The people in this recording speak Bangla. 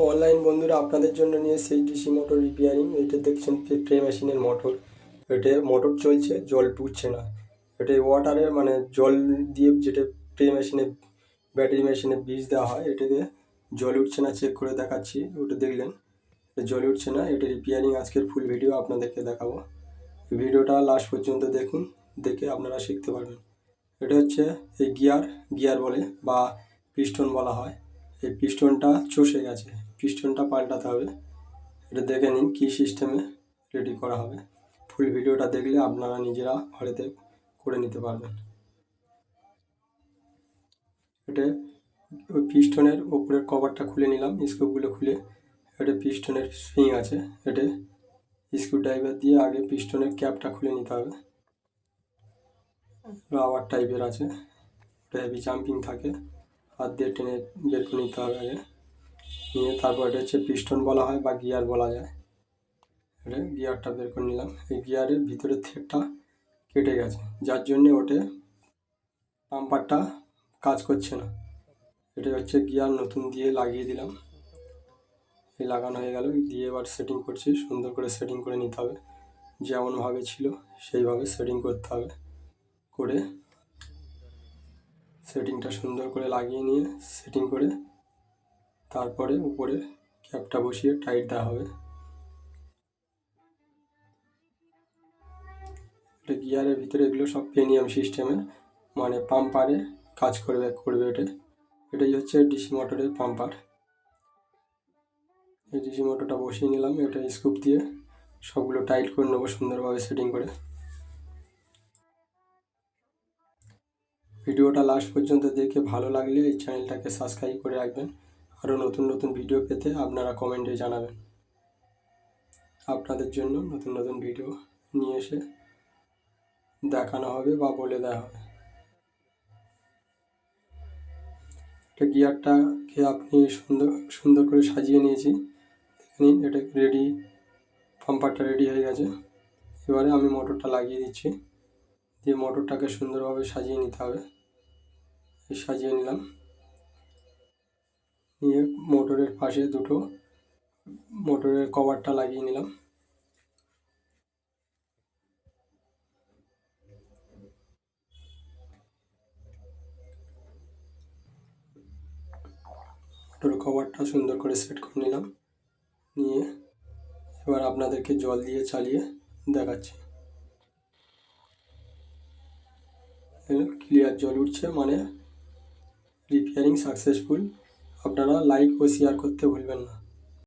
অনলাইন বন্ধুরা আপনাদের জন্য নিয়ে সেই ডিসি মোটর রিপেয়ারিং। এটা দেখছেন স্প্রে মেশিনের মোটর। এটা মোটর চলছে, জল উঠছে না। এটা ওয়াটারের মানে জল দিয়ে যেটা স্প্রে মেশিনে ব্যাটারি মেশিনে বীজ দেওয়া হয়, এটাতে জল উঠছে না। চেক করে দেখাচ্ছি, ওটা দেখলেন জল উঠছে না। এটা রিপেয়ারিং আজকের ফুল ভিডিও আপনাদেরকে দেখাবো। ভিডিওটা লাস্ট পর্যন্ত দেখুন, দেখে আপনারা শিখতে পারবেন। এটা হচ্ছে এই গিয়ার বলে বা পিস্টন বলা হয়। এই পিস্টনটা চষে গেছে, পিস্টনটা পাল্টাতে হবে। এটা দেখে নিন কী সিস্টেমে রেডি করা হবে। ফুল ভিডিওটা দেখলে আপনারা নিজেরা ঘরেতে করে নিতে পারবেন। এটা ওই পিস্টনের ওপরের কভারটা খুলে নিলাম, স্ক্রুগুলো খুলে। এটা পিস্টনের স্প্রিং আছে, এটা স্ক্রু ড্রাইভার দিয়ে আগে পিস্টনের ক্যাপটা খুলে নিতে হবে। রাবার টাইপের আছে, ওটা হেভি জাম্পিং থাকে, হাত দিয়ে টেনে বের করে নিতে হবে আগে। নিয়ে তারপর এটা হচ্ছে পিস্টন বলা হয় বা গিয়ার বলা যায়। এটা গিয়ারটা বের করে নিলাম। এই গিয়ারের ভিতরের থ্রেডটা কেটে গেছে, যার জন্যে ওটা পাম্পারটা কাজ করছে না। এটা হচ্ছে গিয়ার নতুন দিয়ে লাগিয়ে দিলাম। এই লাগানো হয়ে গেল, দিয়ে এবার সেটিং করছি। সুন্দর করে সেটিং করে নিতে হবে, যেমনভাবে ছিল সেইভাবে সেটিং করতে হবে। করে সেটিংটা সুন্দর করে লাগিয়ে নিয়ে সেটিং করে তারপরে উপরে ক্যাপটা বসিয়ে টাইট দেওয়া হবে। এটা গিয়ারের ভিতরে এগুলো সব পেনিয়াম সিস্টেমের, মানে পাম্পারে কাজ করবে এটাই হচ্ছে ডিসি মোটরের পাম্পার। এই ডিসি মোটরটা বসিয়ে নিলাম। এটা স্কুপ দিয়ে সবগুলো টাইট করে নেবো সুন্দরভাবে সেটিং করে। ভিডিওটা লাস্ট পর্যন্ত দেখে ভালো লাগলে এই চ্যানেলটাকে সাবস্ক্রাইব করে রাখবেন। আরও নতুন নতুন ভিডিও পেতে আপনারা কমেন্টে জানাবেন। আপনাদের জন্য নতুন নতুন ভিডিও নিয়ে এসে দেখানো হবে বা বলে দেওয়া হবে। এটা গিয়ারটাকে আপনি সুন্দর সুন্দর করে সাজিয়ে নিয়েছি, দেখে নিন। এটা রেডি, পাম্পারটা রেডি হয়ে গেছে। এবারে আমি মোটরটা লাগিয়ে দিচ্ছি, দিয়ে মোটরটাকে সুন্দরভাবে সাজিয়ে নিতে হবে। সাজিয়ে নিলাম, নিয়ে মোটরের পাশে দুটো মোটরের কভারটা লাগিয়ে নিলাম। মোটর কভারটা সুন্দর করে সেট করে নিলাম। নিয়ে এবার আপনাদেরকে জল দিয়ে চালিয়ে দেখাচ্ছি। ক্লিয়ার জল উঠছে, মানে রিপেয়ারিং সাকসেসফুল। আপনারা লাইক ও শেয়ার করতে ভুলবেন না।